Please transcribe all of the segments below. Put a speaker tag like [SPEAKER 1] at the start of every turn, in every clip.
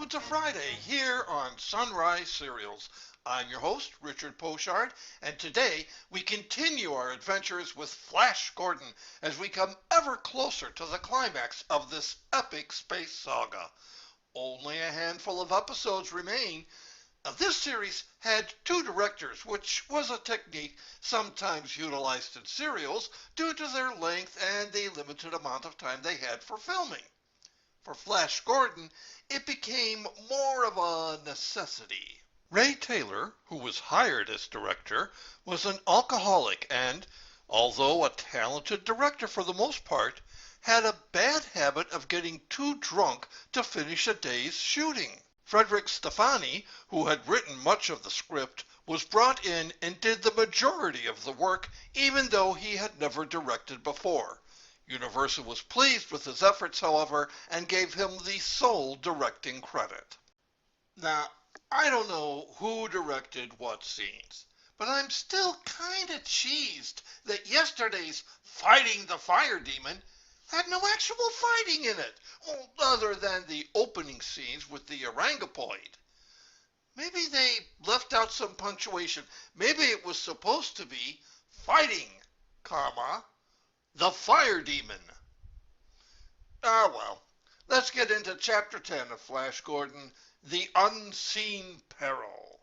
[SPEAKER 1] to Friday here on Sunrise Serials. I'm your host, Richard Pochard, and today we continue our adventures with Flash Gordon as we come ever closer to the climax of this epic space saga. Only a handful of episodes remain. This series had two directors, which was a technique sometimes utilized in serials due to their length and the limited amount of time they had for filming. For Flash Gordon, it became more of a necessity. Ray Taylor, who was hired as director, was an alcoholic and, although a talented director for the most part, had a bad habit of getting too drunk to finish a day's shooting. Frederick Stefani, who had written much of the script, was brought in and did the majority of the work, even though he had never directed before. Universal was pleased with his efforts, however, and gave him the sole directing credit. Now, I don't know who directed what scenes, but I'm still kinda cheesed that yesterday's Fighting the Fire Demon had no actual fighting in it, other than the opening scenes with the Orangopoid. Maybe they left out some punctuation. Maybe it was supposed to be fighting, comma, the Fire Demon. Ah well, let's get into Chapter 10 of Flash Gordon, The Unseen Peril.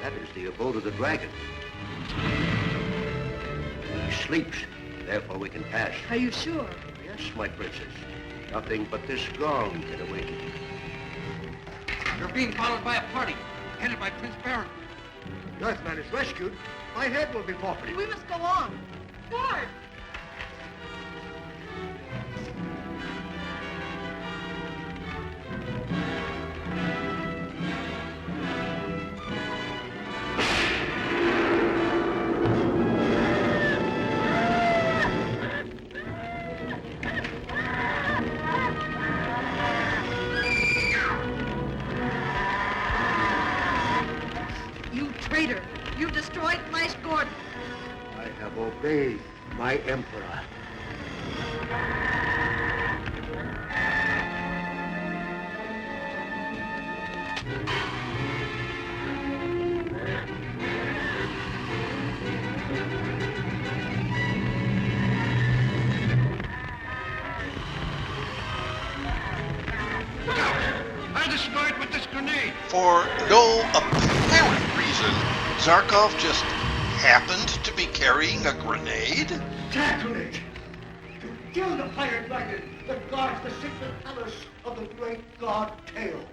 [SPEAKER 2] That is the abode of the dragon. He sleeps, therefore we can pass.
[SPEAKER 3] Are you sure?
[SPEAKER 2] Yes, my princess. Nothing but this gong can awaken you.
[SPEAKER 4] You're being followed by a party, headed by Prince Peril.
[SPEAKER 2] The Earthman is rescued. My head will be forfeited.
[SPEAKER 3] We must go on. Guard! Traitor! You destroyed Flash Gordon!
[SPEAKER 2] I have obeyed my emperor.
[SPEAKER 4] I destroyed with this grenade.
[SPEAKER 1] For no apparent reason, Zarkov just happened to be carrying a grenade?
[SPEAKER 2] Tackle it! To kill the fire dragon that guards the secret palace of the great god Peril.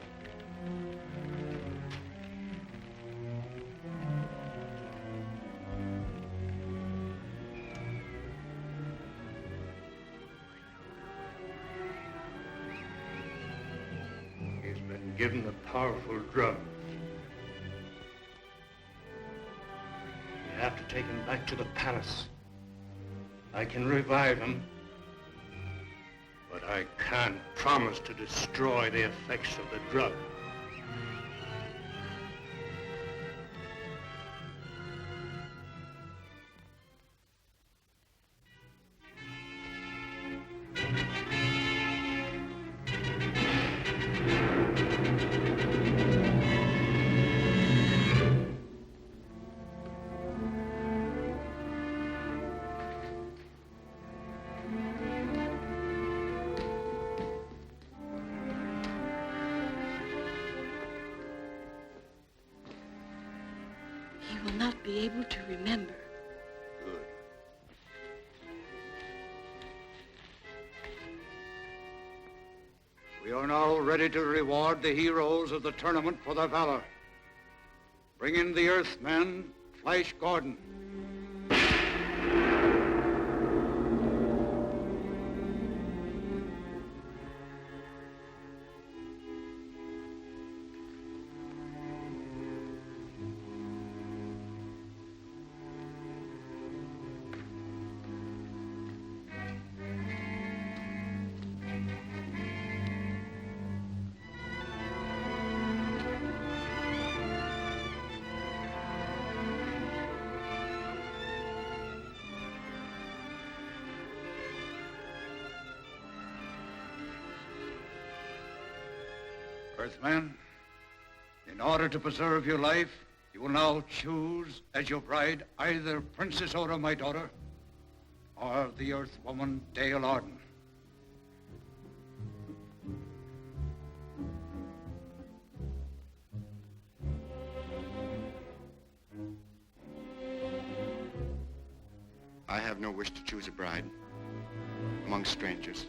[SPEAKER 2] He's been given a powerful drug. We have to take him back to the palace. I can revive him, but I can't promise to destroy the effects of the drug.
[SPEAKER 3] He will not be able to remember.
[SPEAKER 2] Good. We are now ready to reward the heroes of the tournament for their valor. Bring in the Earthman, Flash Gordon. Earthman, in order to preserve your life, you will now choose as your bride either Princess Aura, my daughter, or the Earth woman, Dale Arden.
[SPEAKER 5] I have no wish to choose a bride among strangers.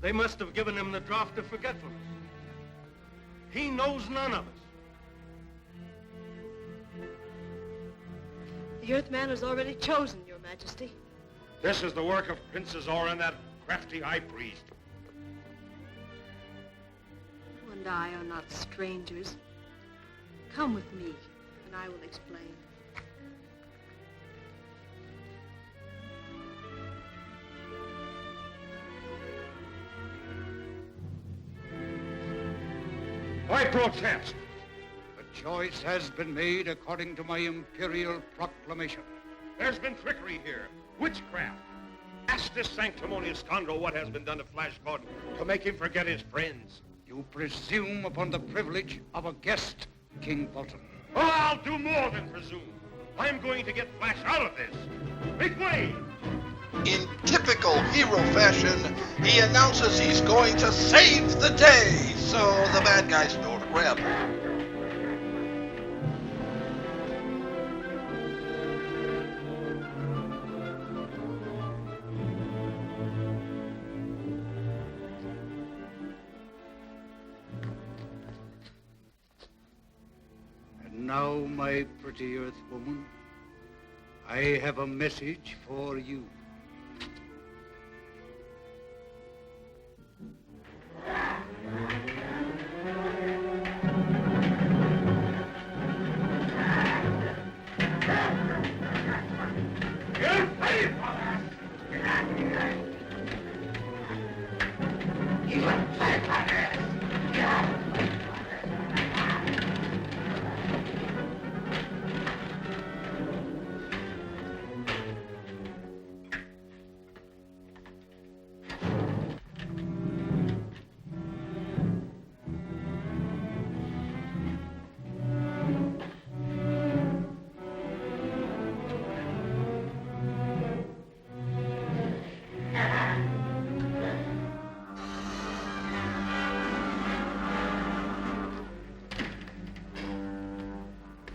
[SPEAKER 2] They must have given him the draught of forgetfulness. He knows none of us.
[SPEAKER 3] The Earthman has already chosen, Your Majesty.
[SPEAKER 2] This is the work of Princess Aura and that crafty high priest.
[SPEAKER 3] You and I are not strangers. Come with me, and I will explain.
[SPEAKER 2] I protest. The choice has been made according to my imperial proclamation. There's been trickery here, witchcraft. Ask this sanctimonious scoundrel what has been done to Flash Gordon to make him forget his friends. You presume upon the privilege of a guest, King Fulton. Oh, I'll do more than presume. I'm going to get Flash out of this. Make way!
[SPEAKER 1] In typical hero fashion, he announces he's going to save the day, so the bad guys know to grab him.
[SPEAKER 2] And now, my pretty Earth woman, I have a message for you.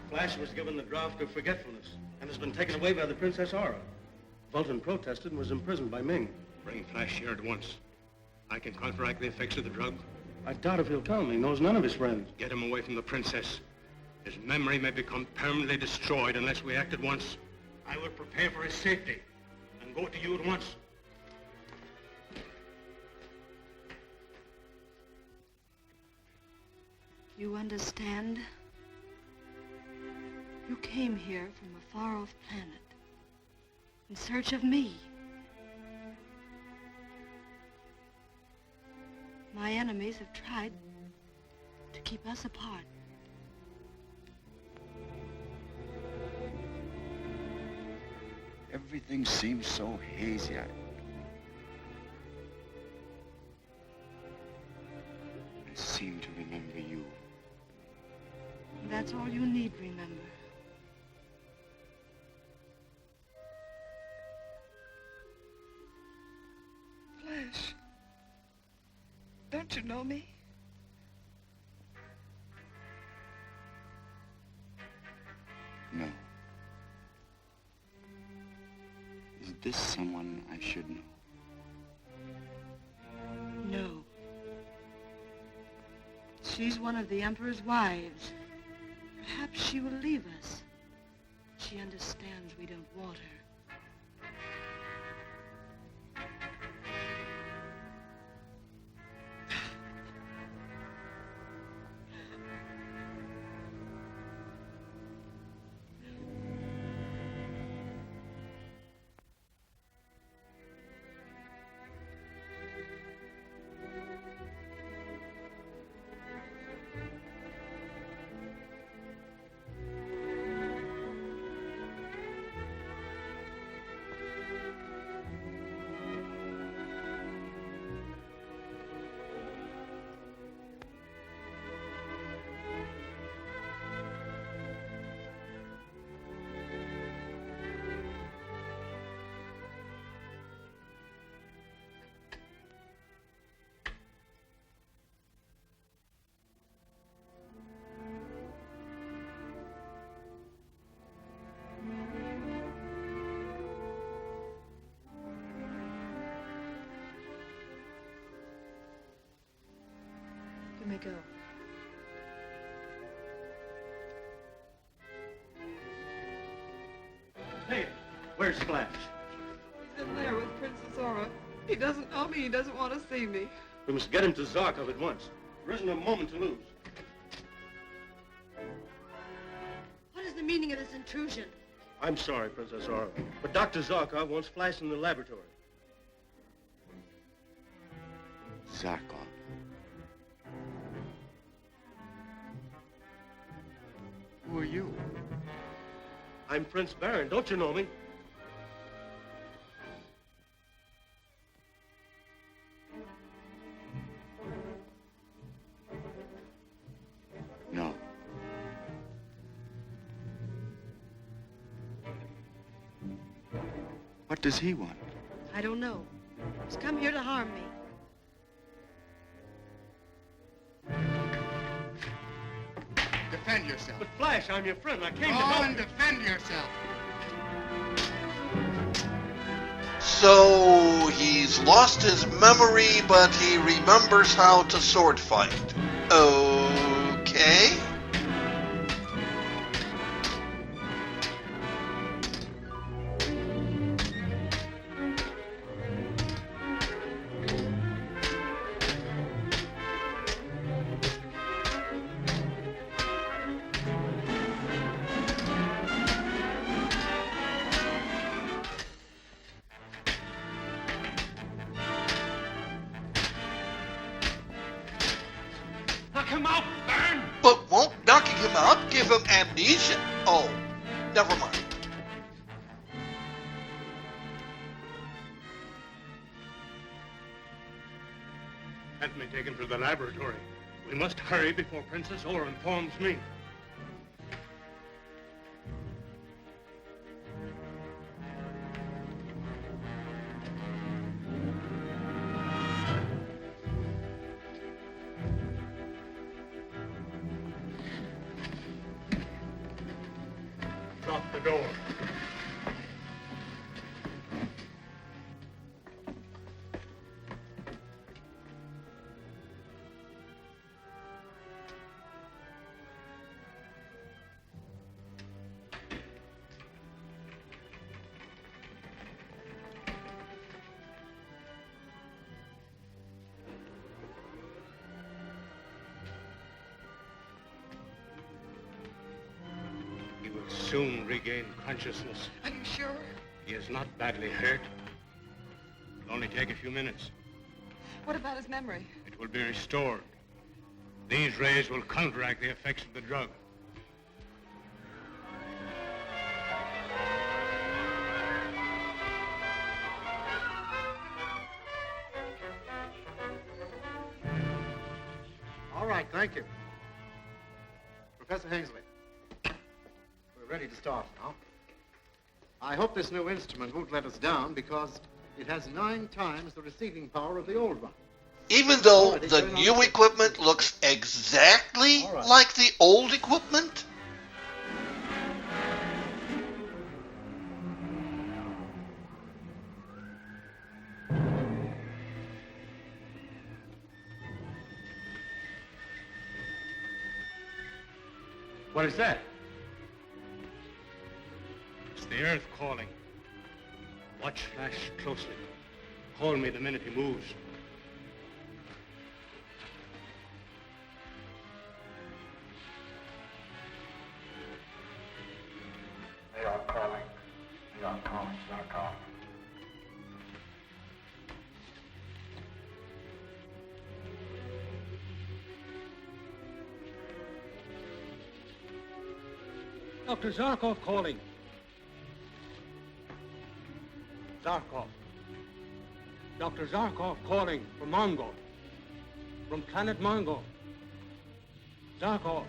[SPEAKER 6] Flash was given the draught of forgetfulness and has been taken away by the Princess Aura. Fulton protested and was imprisoned by Ming.
[SPEAKER 2] Bring Flash here at once. I can counteract the effects of the drug.
[SPEAKER 6] I doubt if he'll come. He knows none of his friends.
[SPEAKER 2] Get him away from the princess. His memory may become permanently destroyed unless we act at once. I will prepare for his safety and go to you at once.
[SPEAKER 3] You understand? You came here from a far-off planet in search of me. My enemies have tried to keep us apart.
[SPEAKER 5] Everything seems so hazy. I seem to remember you.
[SPEAKER 3] That's all you need remember.
[SPEAKER 7] Flash, don't you know me?
[SPEAKER 5] No. Is this someone I should know?
[SPEAKER 3] No. She's one of the Emperor's wives. Perhaps she will leave us. She understands we don't want her. You may go.
[SPEAKER 6] Hey, where's Flash?
[SPEAKER 7] He's in there with Princess Aura. He doesn't know me. He doesn't want to see me.
[SPEAKER 6] We must get him to Zarkov at once. There isn't a moment to lose.
[SPEAKER 3] What is the meaning of this intrusion?
[SPEAKER 6] I'm sorry, Princess Aura, but Dr. Zarkov wants Flash in the laboratory.
[SPEAKER 5] Zarkov. Who are you?
[SPEAKER 6] I'm Prince Baron. Don't you know me?
[SPEAKER 5] No. What does he want?
[SPEAKER 3] I don't know. He's come here to harm me.
[SPEAKER 5] Defend yourself.
[SPEAKER 6] But Flash, I'm your friend. I came
[SPEAKER 5] Go
[SPEAKER 6] to help
[SPEAKER 5] on,
[SPEAKER 6] you.
[SPEAKER 5] defend yourself.
[SPEAKER 1] So he's lost his memory, but he remembers how to sword fight. Okay.
[SPEAKER 2] Knock him out, Baron!
[SPEAKER 1] But won't knocking him out give him amnesia? Oh, never mind.
[SPEAKER 6] Have me taken to the laboratory. We must hurry before Princess Aura informs me. Lock the door.
[SPEAKER 2] will soon regain consciousness.
[SPEAKER 7] Are you sure?
[SPEAKER 2] He is not badly hurt. It'll only take a few minutes.
[SPEAKER 7] What about his memory?
[SPEAKER 2] It will be restored. These rays will counteract the effects of the drug.
[SPEAKER 8] All right, thank you. Professor Hensley, we're ready to start now. I hope this new instrument won't let us down because it has 9 times the receiving power of the old one.
[SPEAKER 1] Even though the new equipment looks exactly like the old equipment?
[SPEAKER 2] What is that? It's the Earth calling. Watch Flash closely. Call me the minute he moves.
[SPEAKER 9] They are calling. They are calling. They are calling.
[SPEAKER 2] Dr. Zarkov calling. Zarkov. Dr. Zarkov calling from Mongo. From planet Mongo. Zarkov.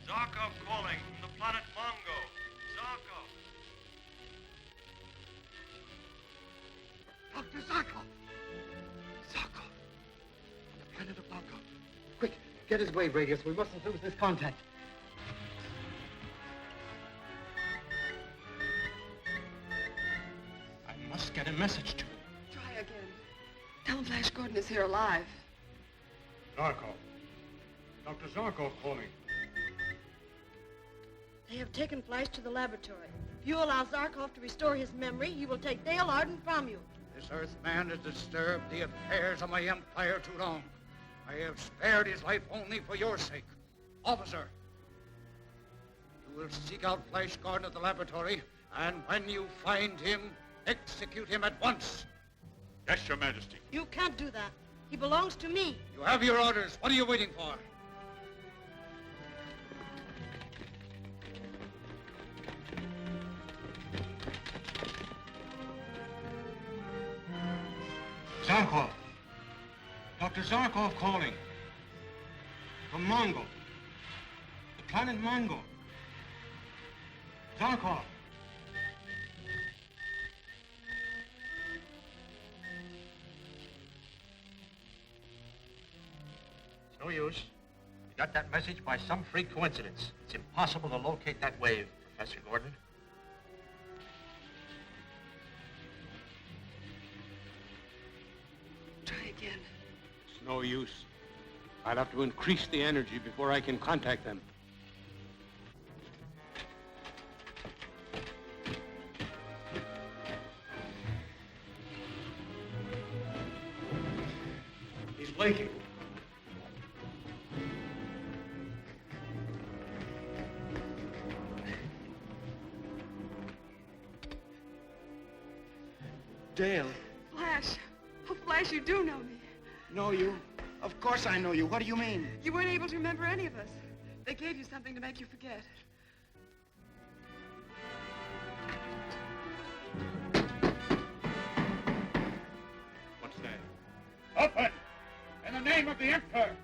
[SPEAKER 10] Zarkov calling from the planet Mongo. Zarkov.
[SPEAKER 8] Dr. Zarkov! Zarkov! On the planet of Mongo. Quick, get his wave radius. We mustn't lose this contact.
[SPEAKER 2] I must get a message to him.
[SPEAKER 7] Try again. Tell him Flash Gordon is here alive.
[SPEAKER 2] Zarkov. Dr. Zarkov calling.
[SPEAKER 11] They have taken Flash to the laboratory. If you allow Zarkov to restore his memory, he will take Dale Arden from you.
[SPEAKER 2] This Earthman has disturbed the affairs of my empire too long. I have spared his life only for your sake. Officer, you will seek out Flash Gordon at the laboratory, and when you find him, execute him at once. Yes, Your Majesty.
[SPEAKER 11] You can't do that. He belongs to me.
[SPEAKER 2] You have your orders. What are you waiting for? Zarkov. Dr. Zarkov calling. From Mongo. The planet Mongo. Zarkov.
[SPEAKER 8] It's no use. We got that message by some freak coincidence. It's impossible to locate that wave, Professor Gordon.
[SPEAKER 7] Try again.
[SPEAKER 2] It's no use. I'll have to increase the energy before I can contact them.
[SPEAKER 6] He's blinking.
[SPEAKER 8] Dale.
[SPEAKER 7] Flash. Oh, Flash, you do know me.
[SPEAKER 8] Know you? Of course I know you. What do you mean?
[SPEAKER 7] You weren't able to remember any of us. They gave you something to make you forget.
[SPEAKER 2] What's that? Open! In the name of the Emperor!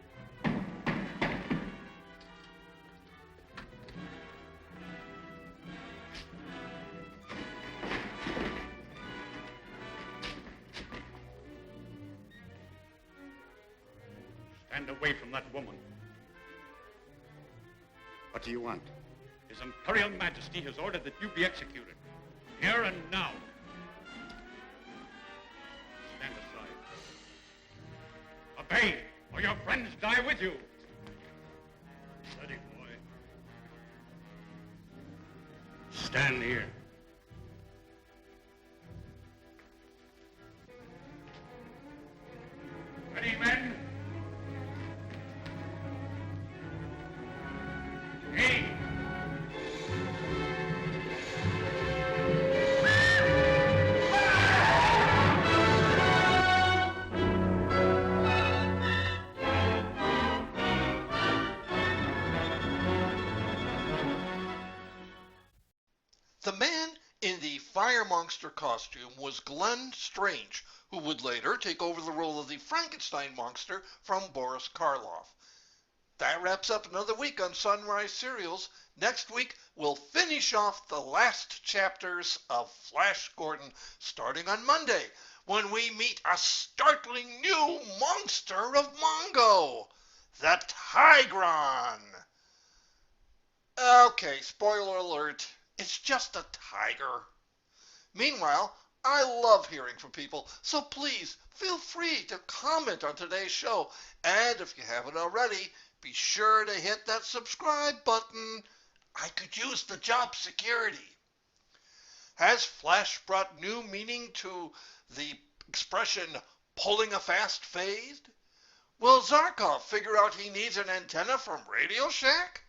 [SPEAKER 2] Stand away from that woman.
[SPEAKER 8] What do you want?
[SPEAKER 2] His Imperial Majesty has ordered that you be executed. Here and now. Stand aside. Obey, or your friends die with you. Steady, boy. Stand here. Ready, men? Aim!
[SPEAKER 1] The man in the fire monster costume was Glenn Strange, who would later take over the role of the Frankenstein monster from Boris Karloff. That wraps up another week on Sunrise Serials. Next week, we'll finish off the last chapters of Flash Gordon, starting on Monday, when we meet a startling new monster of Mongo, the Tigron. Okay, spoiler alert, it's just a tiger. Meanwhile, I love hearing from people, so please feel free to comment on today's show. And if you haven't already, be sure to hit that subscribe button. I could use the job security. Has Flash brought new meaning to the expression pulling a fast fade? Will Zarkov figure out he needs an antenna from Radio Shack?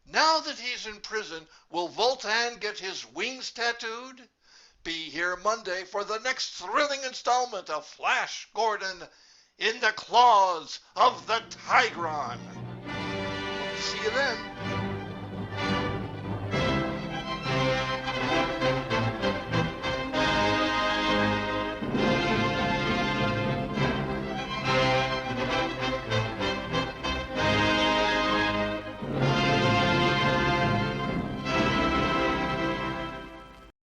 [SPEAKER 1] Now that he's in prison, will Voltan get his wings tattooed? Be here Monday for the next thrilling installment of Flash Gordon in the Claws of the Tigron. See you then.